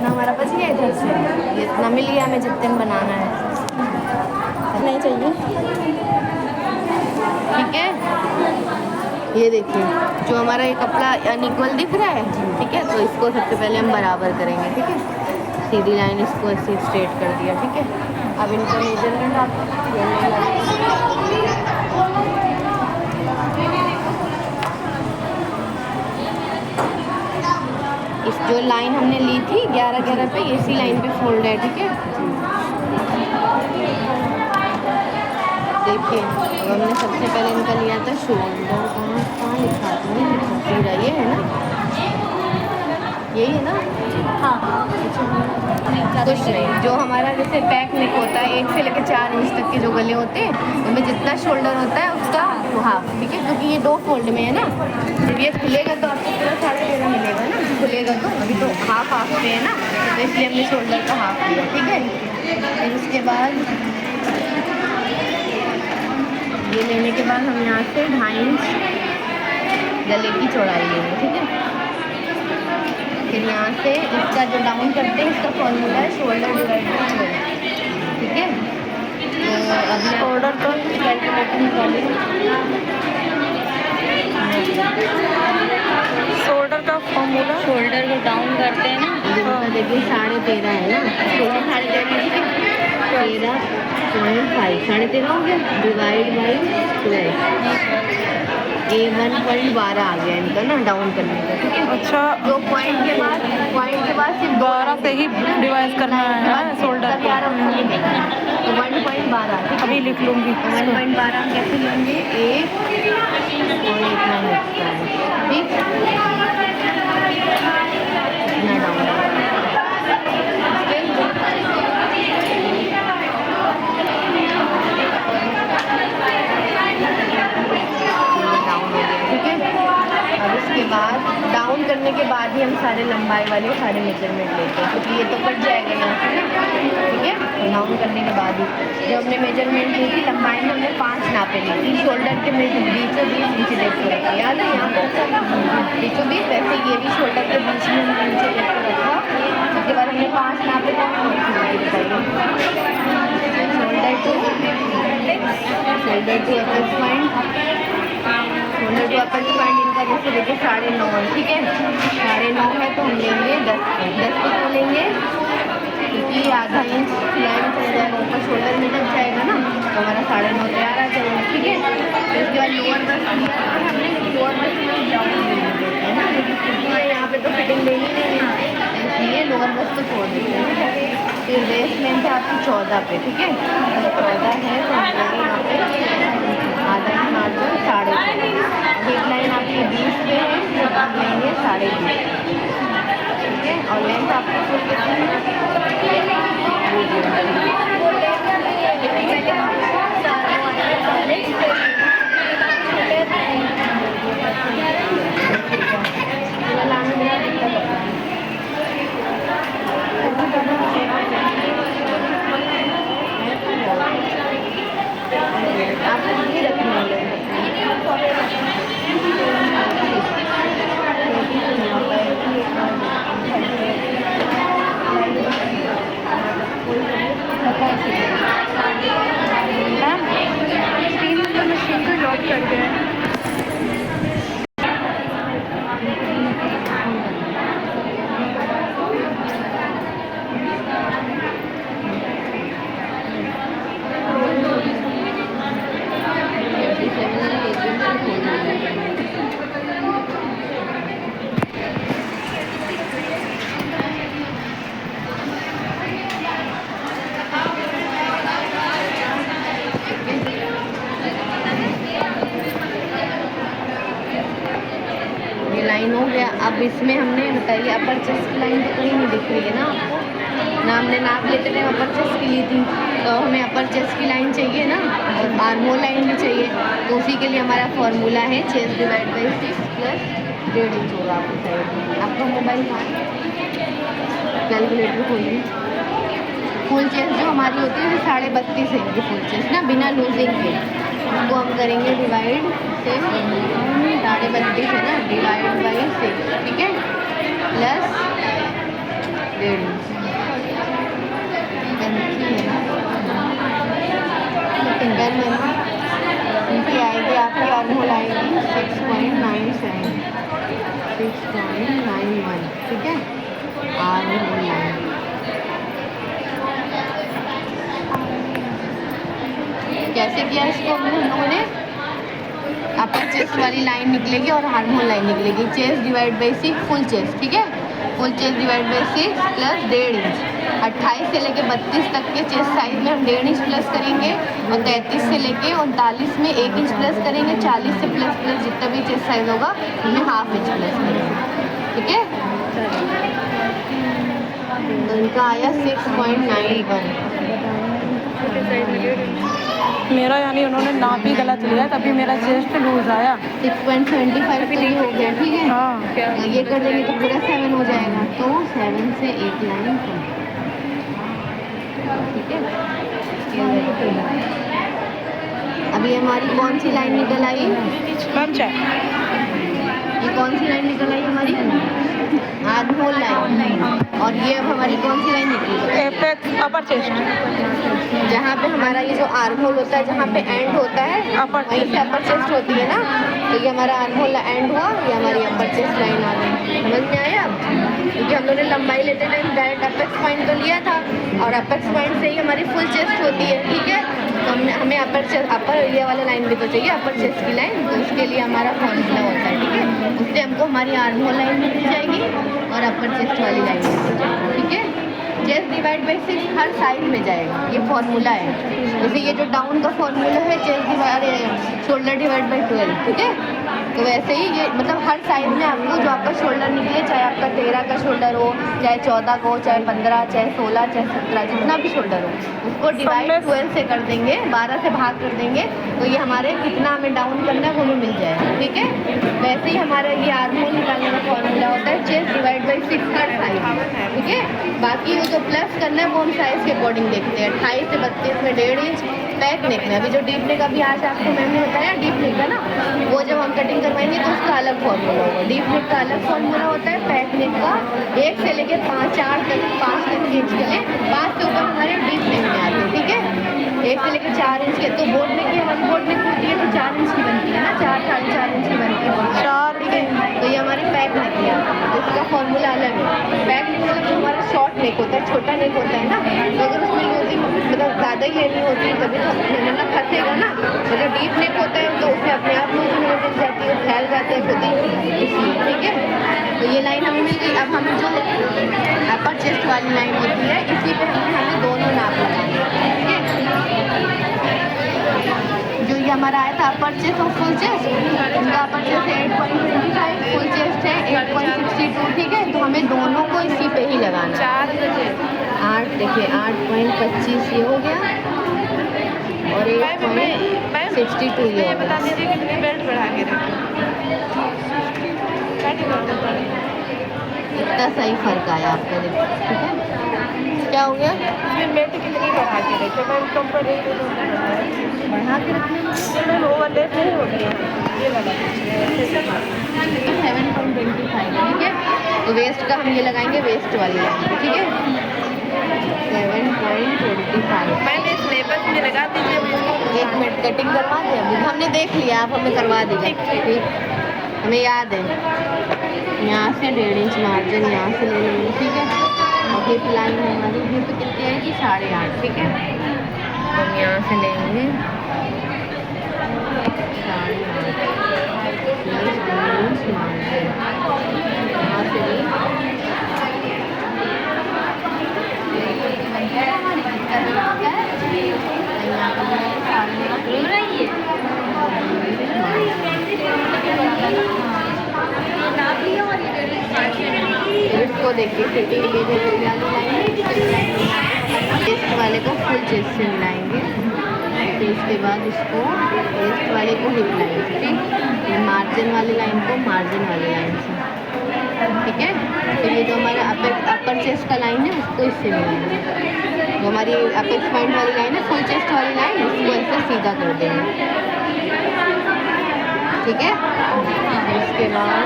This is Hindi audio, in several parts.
इतना हमारा बच गया इधर से, ये इतना मिल गया हमें जितने में बनाना है। नहीं चाहिए, ठीक है। ये देखिए जो हमारा ये कपड़ा अनइक्वल दिख रहा है, ठीक है, तो इसको सबसे पहले हम बराबर करेंगे, ठीक है। सीधी लाइन इसको ऐसे स्ट्रेट कर दिया, ठीक है। अब इनका मेजरमेंट आप इस जो लाइन हमने ली थी 11-11 पे, इसी लाइन पे फोल्ड है, ठीक है। देखिए अब हमने सबसे पहले इनका लिया था शोल्डर, कहाँ लिखा था, नहीं लिखा पूरा, ये है ना, यही है ना। हाँ कुछ नहीं, जो हमारा जैसे बैक नेक होता है 1 से लेकर 4 इंच तक के जो गले होते हैं, उनमें जितना शोल्डर होता है उसका हाफ, ठीक है। क्योंकि ये 2 फोल्ड में है ना, जब ये खुलेगा तो आपको पूरा 13.5 मिलेगा ना, खुलेगा तो अभी तो हाफ पे है ना, तो इसलिए हमने शोल्डर का हाफ लिया, ठीक है। फिर उसके बाद ये लेने के बाद हम यहाँ से 2.5 इंच गले की चौड़ाई लेंगे, ठीक है। फिर यहाँ से इसका जो डाउन करते हैं इसका फॉर्मूला है शोल्डर डिवाइड बाय 12, ठीक है। तो अभी शोल्डर का कैलकुलेटर निकालिए, शोल्डर का फॉर्मूला, शोल्डर को डाउन करते हैं ना, देखिए 13.5 है ना, 13.5 13.5 13.5 हो गया, डिवाइड बाई 12, ये 1.12 आ गया इनका ना डाउन करने का, ठीक है। अच्छा जो पॉइंट के बाद सिर्फ 12 से ही डिवाइड करना है शोल्डर को, तो 1.12, अभी लिख लूँगी। 1.12 हम कैसे लेंगे, 1 और इतना लगता है, ठीक, इतना डाउन के बाद डाउन करने के बाद ही हम सारे लंबाई वाले सारे मेजरमेंट लेते हैं, क्योंकि ये तो कट जाएगा यहाँ से, ठीक है। डाउन करने के बाद ही जो हमने मेजरमेंट ली थी, लंबाई में हमने 5 नापे ली थी, शोल्डर के बीचों बीच नीचे देख के रखा, याद है यहाँ पर बीचों बीच, वैसे ये भी शोल्डर के बीच में हमने नीचे देख के रखा। उसके बाद हमने 5 नापे तो shoulder to upper point, shoulder to upper point इनका जैसे देखिए 9.5 है, ठीक है। 9.5 है तो हम लेंगे 10 को क्यों लेंगे, क्योंकि आधा इंच सिलाई में चला जाएगा, ऊपर शोल्डर में लग जाएगा ना, तो हमारा 9.5 तैयार आ जाएगा, ठीक है। फिर उसके बाद लोअर बस्ट हमने, लोअर बस्ट में ब्लाउज है ना, क्योंकि यहाँ पे तो फिटिंग देनी नहीं है, इसलिए लोअर बस्ट तो छोड़ देते हैं, ठीक है। फिर वेस्ट लेंथ है आपकी 14 पे, ठीक है, 14 है तो हम लोग यहाँ पे आधा इंच मार्जिन 6.5, एक लाइन आपकी 20 पे है तो आप लेंगे 20.5, ठीक है। और लेंथ आपको फुल कितनी लाइन हो गया। अब इसमें हमने बताइए अपर चेस्ट की लाइन तो कहीं नहीं दिख रही है ना आपको, ना हमने नाप लेते थे अपर चेस्ट की ली थी, तो हमें अपर चेस्ट की लाइन चाहिए ना, और आर्मोल लाइन भी चाहिए, तो उसी के लिए हमारा फॉर्मूला है chest divide by 6 plus 1.5 inch होगा आपकी साइड में। आपका मोबाइल कहाँ, कैलकुलेटर खोलिए। फुल चेस्ट जो हमारी होती है 32.5 इंच की फुल चेस्ट ना, बिना लूजिंग के, उसको हम करेंगे डिवाइड से 32.5 है ना, डिवाइड बाई 6, ठीक है, प्लस 1.5 इंच। कैसे किया इसको हम लोगों ने, अपर चेस्ट वाली लाइन निकलेगी और हार्मोन लाइन निकलेगी। Chest divide by 6 full chest, ठीक है। Full chest divide by 6 plus 1.5 inch. 28 से लेके 32 तक के चेस्ट साइज में हम 1.5 इंच प्लस करेंगे और 33 से लेके 39 में 1 इंच प्लस करेंगे। 40 से प्लस जितना भी चेस्ट साइज होगा उनमें ½ इंच प्लस करेंगे, ठीक है। तो इनका आया 6.91। मेरा यानी उन्होंने नाप ही गलत लिया तभी मेरा चेस्ट लूज आया। 6.75 तो ये हो गया, ठीक है। हाँ, ये कर देंगे तो पूरा 7 हो जाएगा। तो 7 से एक लाइन कम, ठीक है। अभी हमारी कौन सी लाइन निकल आई? लंच है। ये कौन सी लाइन निकल आई हमारी? Armhole line. और ये अब हमारी कौन सी लाइन निकली? एपेक्स अपर चेस्ट। जहाँ पे हमारा ये जो आर्महोल होता है, जहाँ पे एंड होता है वहीं से अपर चेस्ट होती है ना। तो ये हमारा आर्महोल एंड हुआ, ये हमारी अपर चेस्ट लाइन आ गई। समझ में आया? क्योंकि हम लोगों ने लंबाई लेते टाइम डायरेक्ट अपेक्स पॉइंट तो लिया था और अपेक्स पॉइंट से ही हमारी फुल चेस्ट होती है, ठीक है। तो हमें अपर ये वाला लाइन भी तो चाहिए, अपर चेस्ट की लाइन। तो उसके लिए हमारा फॉर्मूला होता है, ठीक है। उससे हमको हमारी आर्महोल लाइन भी मिल जाएगी और अपर चेस्ट वाली लाइन भी मिल जाएगी, ठीक है। Chest divide by 6 her side में जाएगा, ये फॉर्मूला है। जैसे ये जो डाउन का फॉर्मूला है chest divide shoulder divide by 12, ठीक है। तो वैसे ही ये मतलब हर साइड में आपको जो आपका शोल्डर निकले, चाहे आपका 13 का शोल्डर हो, चाहे 14 का हो, चाहे 15, चाहे 16, चाहे 17, जितना भी शोल्डर हो, उसको डिवाइड 12 से कर देंगे, 12 से भाग कर देंगे। तो ये हमारे कितना हमें डाउन करना है वो भी मिल जाएगा, ठीक है। वैसे ही हमारा ये आर्महोल निकालने का फॉर्मूला होता है chest divide by 6 her side, ठीक है। बाकी वो जो प्लस करना है वो हम साइज़ के अकॉर्डिंग देखते हैं। 28 से 32 में 1.5 इंच बैक नेक में। अभी जो डीप नेक अभी आज आपको मैंने बताया डीप नेक का ना, वो जब हम कटिंग करवाएंगे तो उसका अलग फॉर्मूला होगा। डीप नेक का अलग फॉर्मूला होता है, बैक नेक का 1 से लेकर 5 तक इंच के लिए 5 से ऊपर हमारे डीप नेक में आते हैं, ठीक है। 1 से लेकर 4 इंच के। तो बोर्ड नेक की हमारी बोर्ड नेक होती है तो 4 इंच की बनती है ना, 4-4.5 इंच की बनती है 4, ठीक है। तो ये हमारी बैक नेक है, इसका फॉर्मूला अलग है। बैक नेक मतलब जो हमारा शॉर्ट नेक होता है, छोटा नेक होता है ना, तो अगर उसमें लूजिंग मतलब ज़्यादा ही लेनी होती है तभी तो मतलब फंसेगा ना। मतलब डीप नेक होता है तो उसमें अपने आप लूजिंग मिल जाती है, फैल जाते हैं खुद ही, इसलिए, ठीक है। तो ये लाइन हमें मिल गई। अब हमें जो अपर चेस्ट वाली लाइन होती है इसी पे हमें दोनों नाप लगाएंगे, ठीक है। जो ये हमारा आया था अपर चेस्ट और फुल चेस्ट, उनका अपर चेस्ट है 8.25, फुल चेस्ट है 8.62, ठीक है। तो हमें दोनों को इसी पे ही लगाना। 4 बजे 8 देखिए 8.25 ये हो गया और 8.62 ये हो गया। बेल्ट बढ़ा के इतना सही फर्क आया आपका, देखो, ठीक है। क्या हो गया? बेल्ट कितनी बढ़ा के रखे? मैं कम पर बढ़ा के रखने में ओवर लेट नहीं हो गया ये वाला 7.25, ठीक है। तो वेस्ट का हम ये लगाएंगे, वेस्ट वाली लाइन, ठीक है। 7.25 मैंने स्लेबस में लगा दीजिए। 1 मिनट कटिंग करवा दें। अभी हमने देख लिया, आप हमें करवा दीजिए, ठीक। हमें याद है यहाँ से 1.5 इंच मार्जिन यहाँ से ले लेंगे, ठीक है। और हिप लाइन हमारी हिप कितनी आएगी? 8.5, ठीक है। तो हम यहाँ से लेंगे 8.5 प्लस 1 इंच मार्जिन, यहाँ से भी इसको देखिए फिटिंग ये चेस्ट वाले को फुल चेस्ट से मिलाएंगे, फिर उसके बाद इसको चेस्ट वाले को हिप लाइन से, ठीक। मार्जिन वाली लाइन को मार्जिन वाली लाइन से, ठीक है। फिर ये जो हमारा अपर चेस्ट का लाइन है उसको इससे मिलाएंगे। जो हमारी अपेक्स पॉइंट वाली लाइन है फुल चेस्ट वाली लाइन, इसको ऐसे सीधा कर देंगे, ठीक है। इसके बाद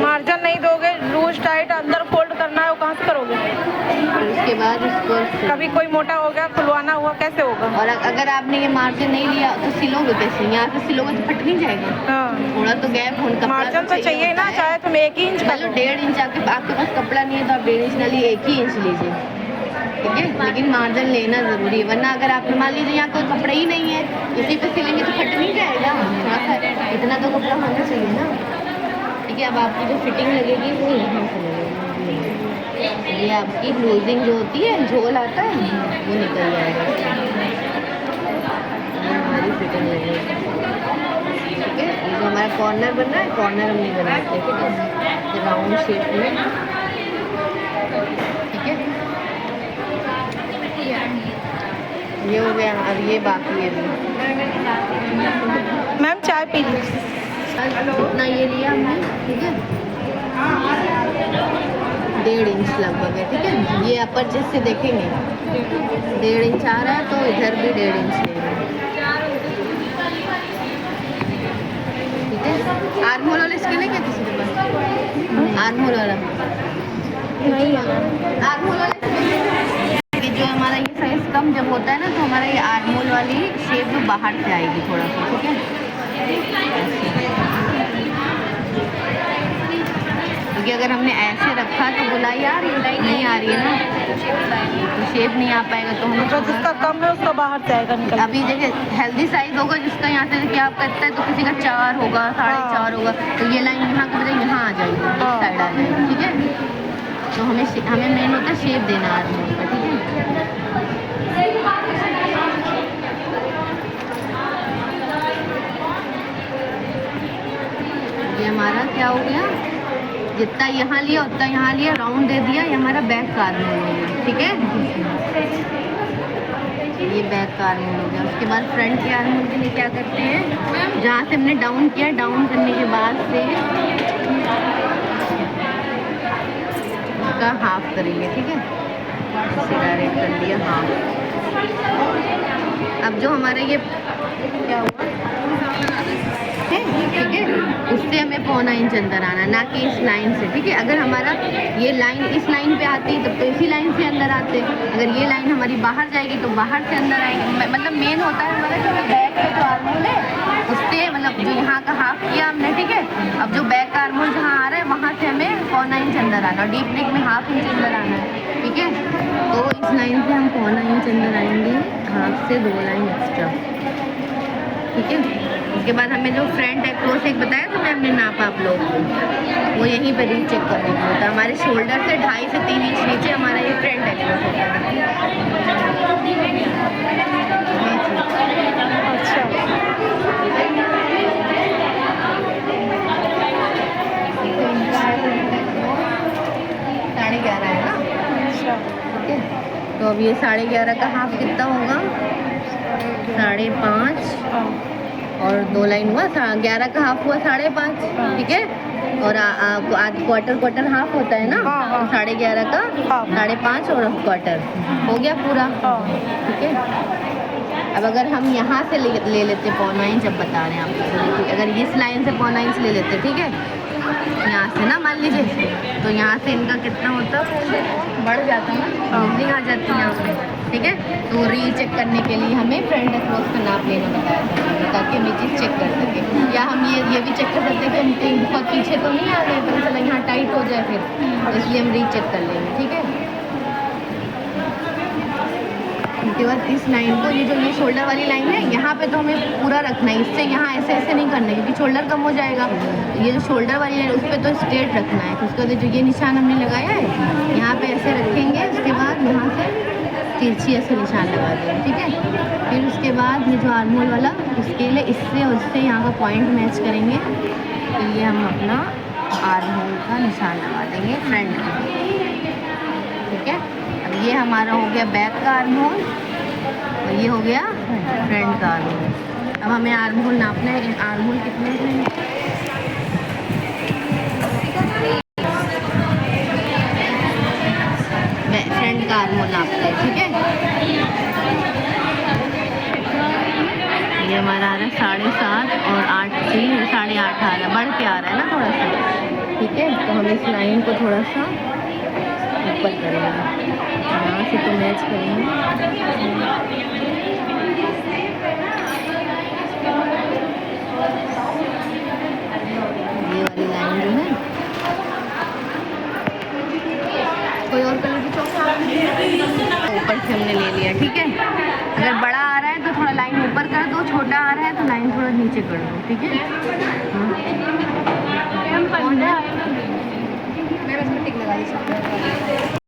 मार्जिन नहीं दोगे, लूज टाइट अंदर फोल्ड करना है, वो कहाँ से करोगे? उसके बाद इसको कभी कोई मोटा हो गया, खुलवाना हुआ, कैसे होगा? और अगर आपने ये मार्जिन नहीं लिया तो सिलोगे कैसे? यहाँ से सिलोगे तो फट नहीं जाएगा? हाँ, थोड़ा तो गैप होने मार्जिन तो चाहिए ना, चाहे तुम 1 इंच का चलो 1.5 इंच आपके पास कपड़ा नहीं है तो आप 1.5 इंच ना लिए 1 ही इंच लीजिए, ठीक है, लेकिन मार्जिन लेना ज़रूरी है, वरना अगर आप मान लीजिए यहाँ कोई कपड़ा ही नहीं है, उसी पे सिलेंगे तो फट नहीं जाएगा, थोड़ा सा इतना तो कपड़ा होना चाहिए ना। ठीक है, अब आपकी जो फिटिंग लगेगी वो यहाँ से लगेगी, ये आपकी लूजिंग जो होती है, झोल आता है वो निकल जाएगा, हमारी फिटिंग लगेगी। ठीक है, ये जो हमारा कॉर्नर बन रहा है, कॉर्नर हम नहीं बनाते, ठीक है, राउंड शेप में। ठीक है, ये हो गया, अब ये बाकी है अभी। मैम चाय पी लीजिए। इतना ये लिया हमने, ठीक है, 1.5 इंच लगभग है। ठीक है, ये अपर चेस्ट से देखेंगे 1.5 इंच आ रहा है, तो इधर भी 1.5 इंच लेंगे। ठीक है, आर्महोल वाला इसके लिए क्या किसी के पास आर्महोल वाला नहीं है, आर्महोल वाला जो हमारा ये साइज कम जब होता है ना, तो हमारा ये आर्महोल वाली शेप जो बाहर से आएगी थोड़ा सा। ठीक है, क्योंकि अगर हमने ऐसे रखा तो गोलाई आ रही है, नहीं आ रही है ना, तो शेप नहीं आ पाएगा, तो हम जो जिसका कम है उसका बाहर से आएगा निकल। अभी देखिए हेल्दी साइज होगा जिसका यहाँ से क्या करता है, तो किसी का 4 होगा, 4.5 होगा, तो ये लाइन यहाँ की बजाय यहाँ आ जाएगी, साइड आ जाएगी। ठीक है, तो हमें मेन होता है शेप देना आर्महोल का। ठीक है, ये हमारा क्या हो गया, जितना यहाँ लिया उतना यहाँ लिया, राउंड दे दिया, ये हमारा बैक का आर्महोल हो गया। ठीक है, ये बैक का आर्महोल हो गया। उसके बाद फ्रंट के आर्महोल के लिए क्या करते हैं, जहाँ से हमने डाउन किया, डाउन करने के बाद से उसका हाफ करेंगे। ठीक है, इसे डायरेक्ट कर दिया हाफ। अब जो हमारा ये क्या हुआ, ठीक है, उससे हमें 1.25 इंच अंदर आना, ना कि इस लाइन से। ठीक है, अगर हमारा ये लाइन इस लाइन पे आती तब तो इसी लाइन से अंदर आते, अगर ये लाइन हमारी बाहर जाएगी तो बाहर से अंदर आएंगे। मतलब मेन होता है हमारा जो बैक का जो आर्महोल है उससे, मतलब जो यहाँ का हाफ किया हमने। ठीक है, अब जो बैक का आर्महोल जहाँ आ रहा है वहाँ से हमें 1.25 इंच अंदर आना, डीप नेक में 1/2 इंच अंदर आना है। ठीक है, तो इस लाइन से हम 1.25 इंच अंदर आएंगे, हाफ से 2 लाइन एक्स्ट्रा। ठीक है, उसके बाद हमें जो फ्रंट एक्रोस एक बताया था मैं, हमने नापा आप लोग को, वो यहीं पर रीचेक करने को होता है। हमारे शोल्डर से 2.5 से 3 इंच नीचे हमारा ये फ्रंट एक्रोस होता है। अच्छा, 11.5 है ना। अच्छा, ठीक है, तो अब ये 11.5 का हाफ कितना होगा, 5.5 और 2 लाइन हुआ, 11 का हाफ हुआ 5.5। ठीक है, और क्वार्टर हाफ होता है ना, तो 11.5 का 5.5 और क्वार्टर हो गया पूरा। ठीक है, अब अगर हम यहाँ से ले लेते 1.25 इंच, अब बता रहे हैं आपको, देखिए अगर इस लाइन से 1.25 इंच ले लेते, ठीक है, यहाँ से ना मान लीजिए, तो यहाँ से इनका कितना होता, बढ़ जाता है ना, लूजिंग आ जाती है यहाँ पे। ठीक है, तो रीचेक करने के लिए हमें फ्रंट अक्रॉस का नाप लेना बताया था, ताकि हम ये चीज़ चेक कर सकें, या हम ये भी चेक कर सकते हैं कि हम कहीं बहुत पीछे तो नहीं आ गए, तो चलो यहाँ टाइट हो जाए फिर, इसलिए हम रीचेक कर लेंगे। ठीक है, उसके बाद इस लाइन को, ये जो ये शोल्डर वाली लाइन है, यहाँ पे तो हमें पूरा रखना है, इससे यहाँ ऐसे नहीं करना है, क्योंकि शोल्डर कम हो जाएगा। ये जो शोल्डर वाली लाइन उस पर तो स्ट्रेट रखना है। तो उसके बाद जो ये निशान हमने लगाया है, यहाँ पे ऐसे रखेंगे, उसके बाद यहाँ से तिरछी ऐसे निशान लगा देंगे। ठीक है, फिर उसके बाद ये जो आर्महोल वाला, उसके लिए इससे और इससे यहाँ का पॉइंट मैच करेंगे, तो ये हम अपना आर्महोल का निशान लगा देंगे फ्रंट में। ठीक है, अब ये हमारा हो गया बैक का आर्महोल और ये हो गया फ्रंट का आर्महोल। अब हमें आर्महोल नापना है, आर्महोल कितने हैं, फ्रंट का आर्महोल नापते हैं। ठीक है, ये हमारा आ रहा है 7.5 और 8 से 8.5 आ रहा है, बढ़ के आ रहा है ना थोड़ा सा। ठीक है, तो हम इस लाइन को थोड़ा सा ऊपर करेंगे, यहाँ से तो मैच करेंगे। ये वाली लाइन जो है, कोई और कलर की चौक नीचे कर दो, ठीक है। कौन है? मैं बस टिक लगा दी।